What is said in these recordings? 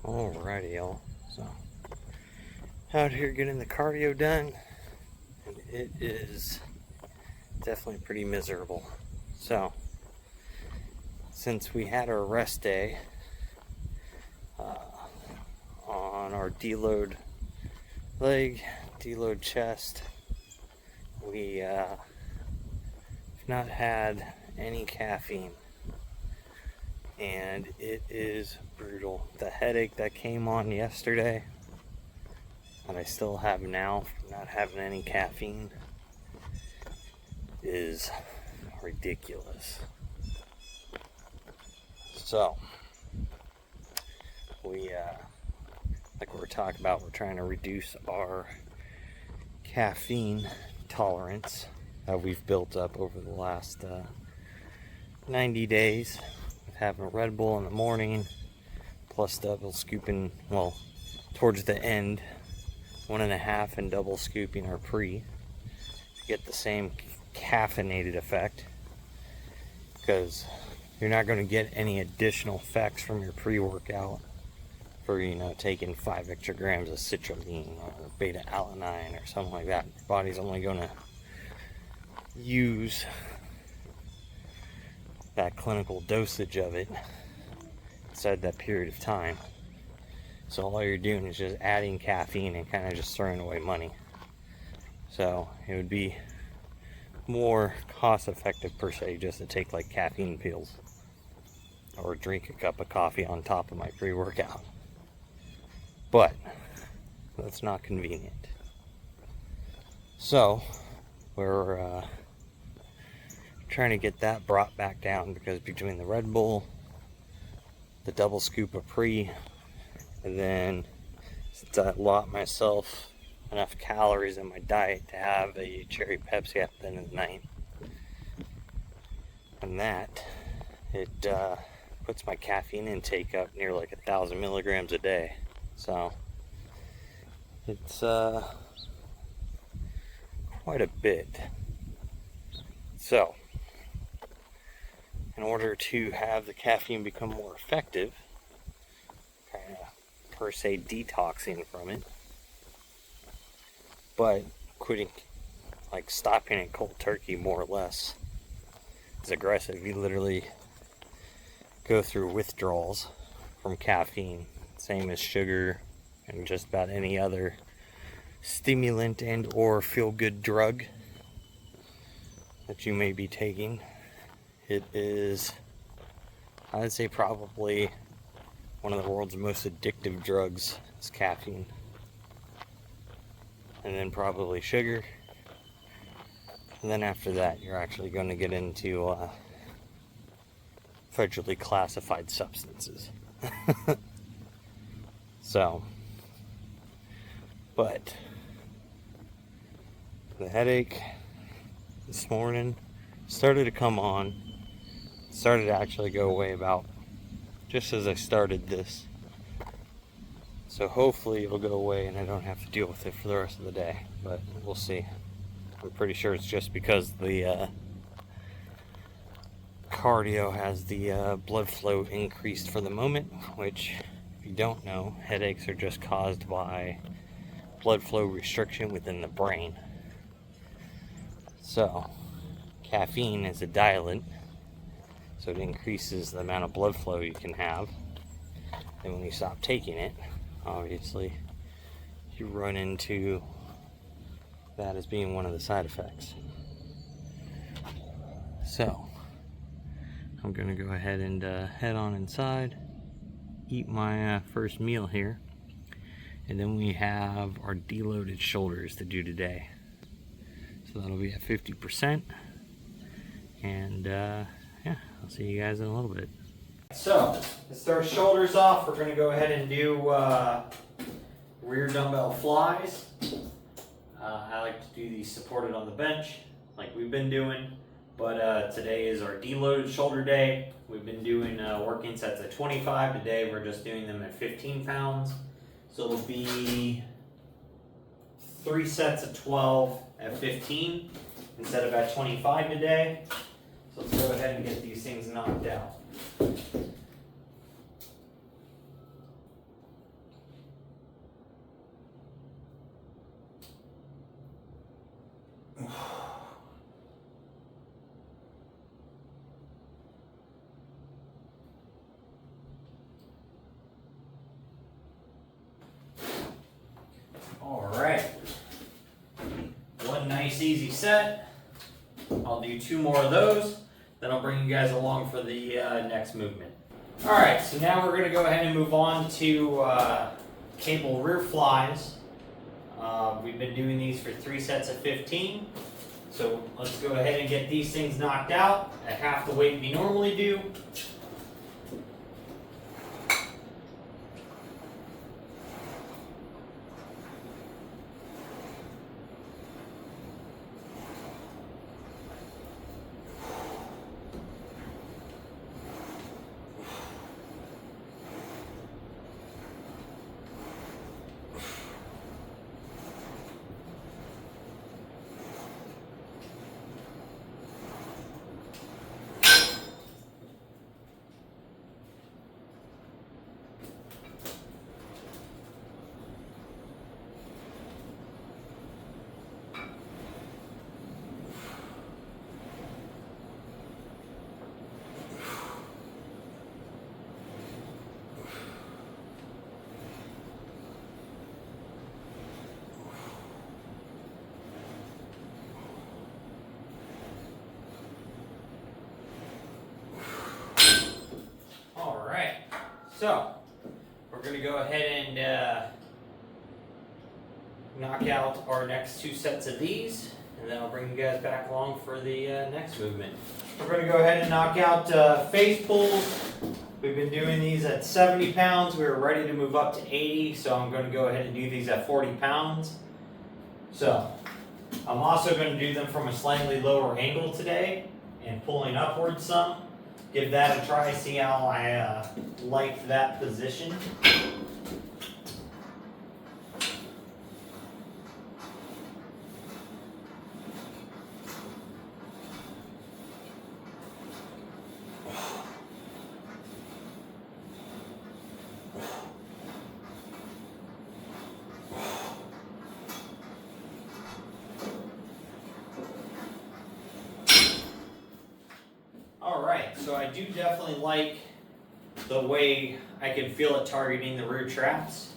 Alrighty, y'all. So, out here getting the cardio done, and it is definitely pretty miserable. So, since we had our rest day on our deload leg, deload chest, we have not had any caffeine, and it is brutal. The headache that came on yesterday, that I still have now from not having any caffeine, is ridiculous. So, like we were talking about, we're trying to reduce our caffeine tolerance that we've built up over the last 90 days with having a Red Bull in the morning, plus double scooping, well, towards the end, 1.5 and double scooping our pre to get the same caffeinated effect, because you're not going to get any additional effects from your pre-workout for, taking 5 extra grams of citrulline or beta-alanine or something like that. Your body's only going to use that clinical dosage of it inside that period of time. So all you're doing is just adding caffeine and kind of just throwing away money. So it would be more cost effective per se just to take like caffeine pills or drink a cup of coffee on top of my pre-workout. But that's not convenient. So we're trying to get that brought back down, because between the Red Bull, the double scoop of pre, and then since I allot myself enough calories in my diet to have a cherry Pepsi at the end of the night, and that it puts my caffeine intake up near like 1,000 milligrams a day. So it's quite a bit. So in order to have the caffeine become more effective, kind of per se detoxing from it, but quitting, like stopping it cold turkey more or less, is aggressive. You literally go through withdrawals from caffeine, same as sugar and just about any other stimulant and or feel-good drug that you may be taking. It is, I would say, probably one of the world's most addictive drugs is caffeine. And then probably sugar. And then after that, you're actually going to get into federally classified substances. So, but the headache this morning started to come on. Started to actually go away about just as I started this. So hopefully it'll go away and I don't have to deal with it for the rest of the day, but we'll see. I'm pretty sure it's just because the cardio has the blood flow increased for the moment, which, if you don't know, headaches are just caused by blood flow restriction within the brain. So caffeine is a dilatant, so it increases the amount of blood flow you can have. And when you stop taking it, obviously, you run into that as being one of the side effects. So, I'm going to go ahead and head on inside, eat my first meal here, and then we have our deloaded shoulders to do today. So that'll be at 50%, and yeah, I'll see you guys in a little bit. So, to start shoulders off, we're going to go ahead and do rear dumbbell flies. I like to do these supported on the bench, like we've been doing, but today is our deloaded shoulder day. We've been doing working sets at 25. Today we're just doing them at 15 pounds. So it'll be 3 sets of 12 at 15 instead of at 25 today. So let's go ahead and get these things knocked out. easy set. I'll do 2 more of those, then I'll bring you guys along for the next movement. Alright, so now we're going to go ahead and move on to cable rear flies. We've been doing these for 3 sets of 15. So let's go ahead and get these things knocked out at half the weight we normally do. So, we're going to go ahead and knock out our next 2 sets of these, and then I'll bring you guys back along for the next movement. We're going to go ahead and knock out face pulls. We've been doing these at 70 pounds. We were ready to move up to 80, so I'm going to go ahead and do these at 40 pounds. So, I'm also going to do them from a slightly lower angle today and pulling upwards some. Give that a try, see how I like that position. Alright, so I do definitely like the way I can feel it targeting the rear traps,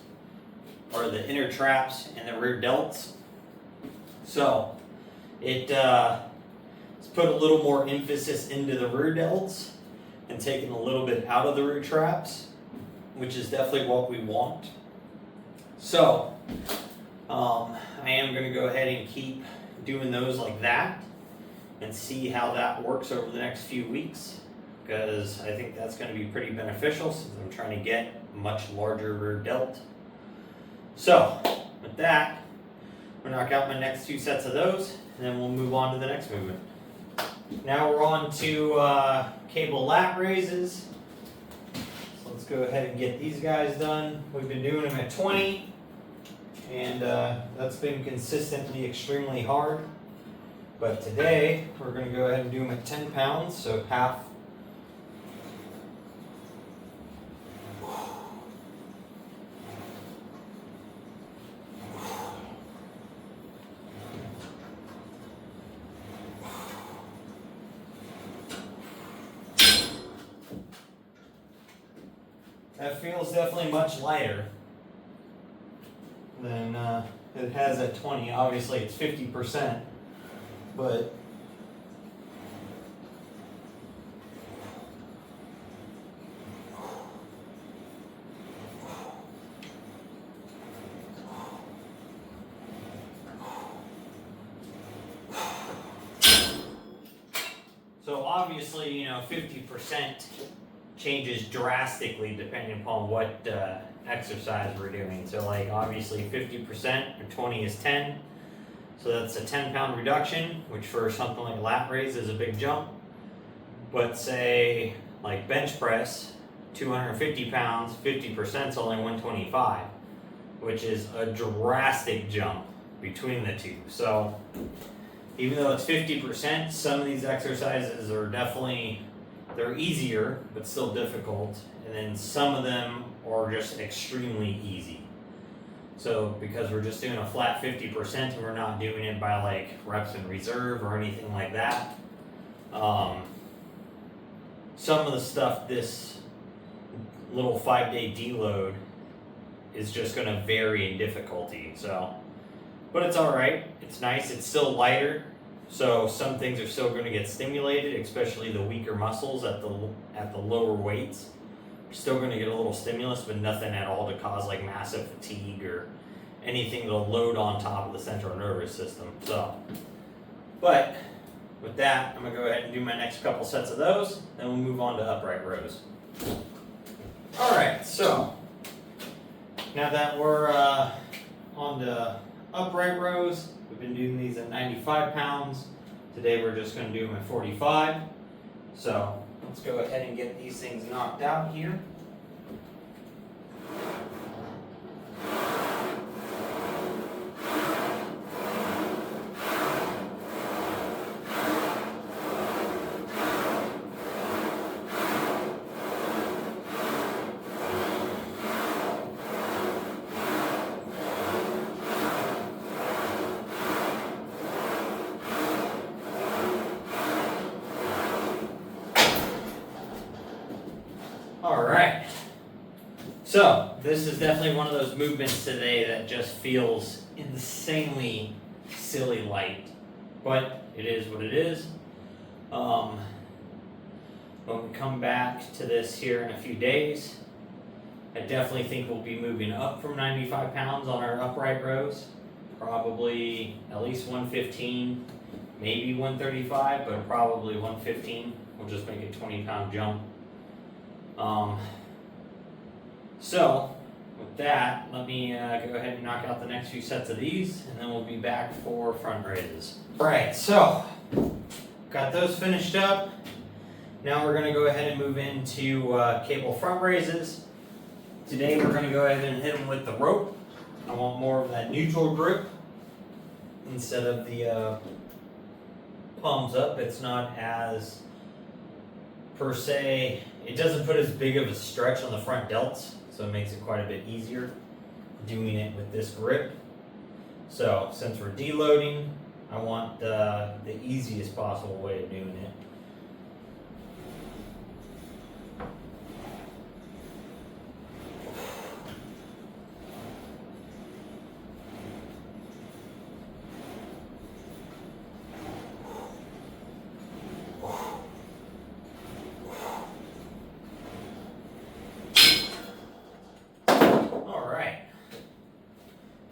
or the inner traps and the rear delts. So, it's put a little more emphasis into the rear delts and taken a little bit out of the rear traps, which is definitely what we want. So, I am going to go ahead and keep doing those like that and see how that works over the next few weeks, because I think that's going to be pretty beneficial since I'm trying to get a much larger rear delt. So, with that, I'm going to knock out my next 2 sets of those, and then we'll move on to the next movement. Now we're on to cable lat raises. So let's go ahead and get these guys done. We've been doing them at 20, and that's been consistently extremely hard. But today, we're going to go ahead and do them at 10 pounds, so half. That feels definitely much lighter than it has at 20. Obviously, it's 50%. But so obviously, 50% changes drastically depending upon what exercise we're doing. So like obviously 50% or 20 is 10. So that's a 10-pound reduction, which for something like a lat raise is a big jump. But say, like bench press, 250 pounds, 50% is only 125, which is a drastic jump between the two. So even though it's 50%, some of these exercises are definitely, they're easier, but still difficult. And then some of them are just extremely easy. So because we're just doing a flat 50% and we're not doing it by like reps in reserve or anything like that, some of the stuff this little 5-day deload is just going to vary in difficulty. So But it's all right. It's nice. It's still lighter, so some things are still going to get stimulated, especially the weaker muscles at the lower weights. You're still going to get a little stimulus, but nothing at all to cause like massive fatigue or anything to load on top of the central nervous system. So, but with that, I'm going to go ahead and do my next couple sets of those, then we'll move on to upright rows. All right, so now that we're on the upright rows, we've been doing these at 95 pounds. Today we're just going to do them at 45. So let's go ahead and get these things knocked out here. Alright, so this is definitely one of those movements today that just feels insanely silly light, but it is what it is. When we come back to this here in a few days, I definitely think we'll be moving up from 95 pounds on our upright rows, probably at least 115, maybe 135, but probably 115. We'll just make a 20-pound jump. So with that, let me go ahead and knock out the next few sets of these, and then we'll be back for front raises. Alright, so got those finished up. Now we're going to go ahead and move into cable front raises. Today we're going to go ahead and hit them with the rope. I want more of that neutral grip instead of the palms up. It's not as per se, it doesn't put as big of a stretch on the front delts, so it makes it quite a bit easier doing it with this grip. So since we're deloading, I want the easiest possible way of doing it.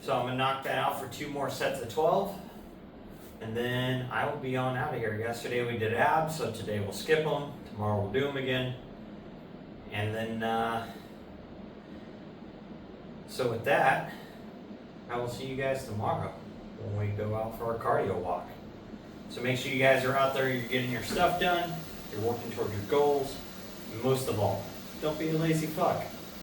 So I'm going to knock that out for 2 more sets of 12, and then I will be on out of here. Yesterday we did abs, so today we'll skip them. Tomorrow we'll do them again. And then, so with that, I will see you guys tomorrow when we go out for our cardio walk. So make sure you guys are out there, you're getting your stuff done, you're working toward your goals, and most of all, don't be a lazy fuck.